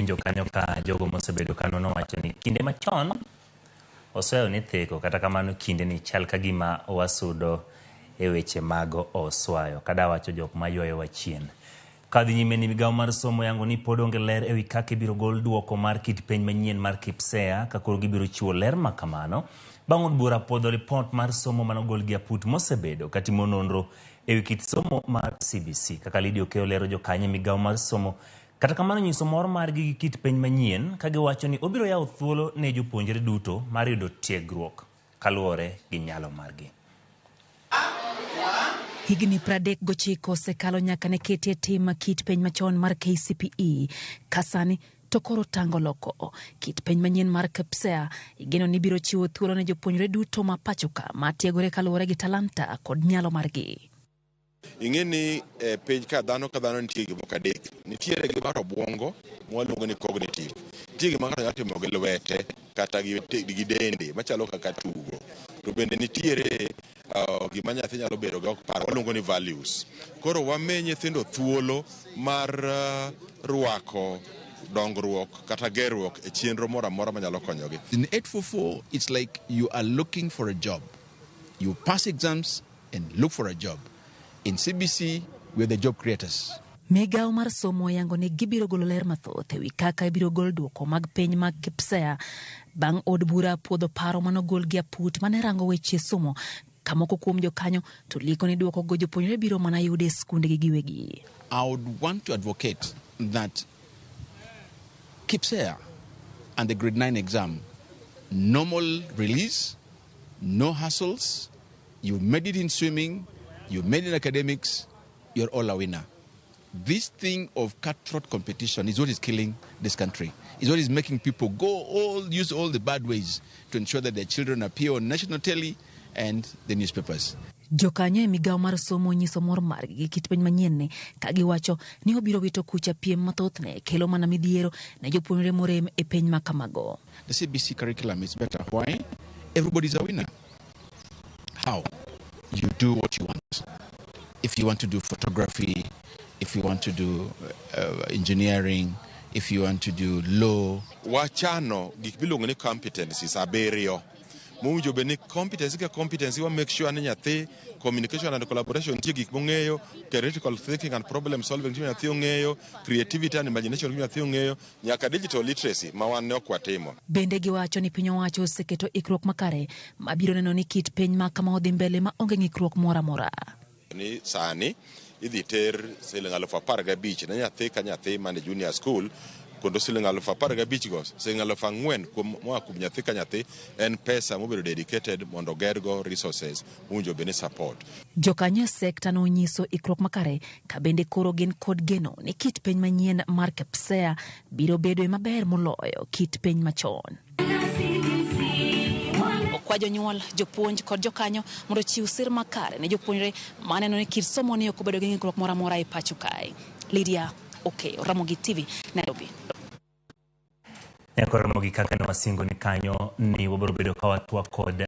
winjo kanyo ka jogo mosebedo kano nowacho ni kinde machon oseyo ni theko, kata kamano kinde ni chal ka gima wasudo e weche mag oswayo, kada wacho jok maywayo wachien. Kadhi nyime ni migawo mar somo yango ni pod onge ler ewi kaka ibiro gol duoko mar kit penj manyien mar KPSEA ka koro gibiro chiwo ler ma kamano bang' od bura podho ripot mar somo manogol gi aput mosebedo katimo nonro ewi kit somo mar CBC. Kaka Lydia Okeo lero jokanye migawo mar somo kata kamano nyiso mor margi gi kit penj manyien ka giwacho ni obiro yawo thuolo ne jopuonjre duto mar yudo tiegruok kaluwore gi nyalo margi. Higni 39 osekalo nyaka ne ketie tim kit penj machon mar KCPE kasani to koro tango loko. Kit penj manyien mar KPSEA igeno ni biro chiwo thuolo ne jopuonjre duto ma pachoka ma tiegore kaluwore gi talanta kod nyalo margi. Ingeni penj ka dhano nitie gimoko adek. Nitiere gima obwongo mwaluongo ni cognitive. Nitie gima ng'ato nyalo timo gi lwete kata gi dende machalo kaka tugo. To bende nitiere gima nyathi nyalo bedo ga ok paro, waluongo ni values. Koro wame nyithindo thuolo mar ruako dongruok kata gerruok e chenro moro amora manyalo konyogi. In 844 it's like you are looking for a job. You pass exams and look for a job. In CBC we're the job creators. Migawo mar somo yango ni gibiro golo ler mathoth ewi kaka ibiro gol duoko mag penj mag KPSEA bang' od bura puodho paro manogol gi aput mane rango weche somo kamoko kuom jokanyo to liko ni duoko go jopuonjre biro mana yude skunde gi giwegi. I would want to advocate that KPSEA and the grade 9 exam, normal release, no hassles, you made it in swimming, you made it in academics, you're all a winner. This thing of cutthroat competition is what is killing this country. Is what is making people use all the bad ways to ensure that their children appear on national telly and the newspapers. Jokanyo e migawo mar somo nyiso mor margi gi kit penj manyien ne ka giwacho ni obiro wito kucha piem mathoth ne kelo mana midhiero ne jopuonjre morem e penj ma kamago. The CBC curriculum is better. Why? Everybody's a winner. How? You do what you want. If you want to do photography, if you want to do engineering, if you want to do law. Wachano gik bilongo ni competencies aberio. Mujo beni competency wa make sure ni nyathi communication and collaboration tie gik mong'eyo, critical thinking and problem solving tie nyathi ong'eyo, creativity and imagination tie nyathi ong'eyo, nyaka digital literacy ma wan ne okwatimo. Bende giwacho ni piny owacho oseketo ikruok makare mabiro neno ni kit penj ma kama odhi mbele ma onge ng'ikruok moro amora. Ni sani idhi ter siling 15,000 ne nyathi ka nyathi mane junior school kondo siling 15,000 go siling 4,000 kuom nyathi ka nyathi en pesa mobiro dedicated mondo gergo resources munjo bene support. Jokanyo sekta no nyiso ikruok makare ka bende koro gin kod geno ni kit penj manyien mar KPSEA biro bedo e maber moloyo kit penj machon. Kwa jonyuol, jopuonj kod jokanyo mondo chiw sir makare ne jopuonjre maneno ni kit somo ni ok obedo gi ng'ikruok moro amora e pacho kae. Lydia Okeo, Ramogi TV, Nairobi. Ramogi kaka ne wasingo ni kanyo ni wabiro bedo ka watwa kod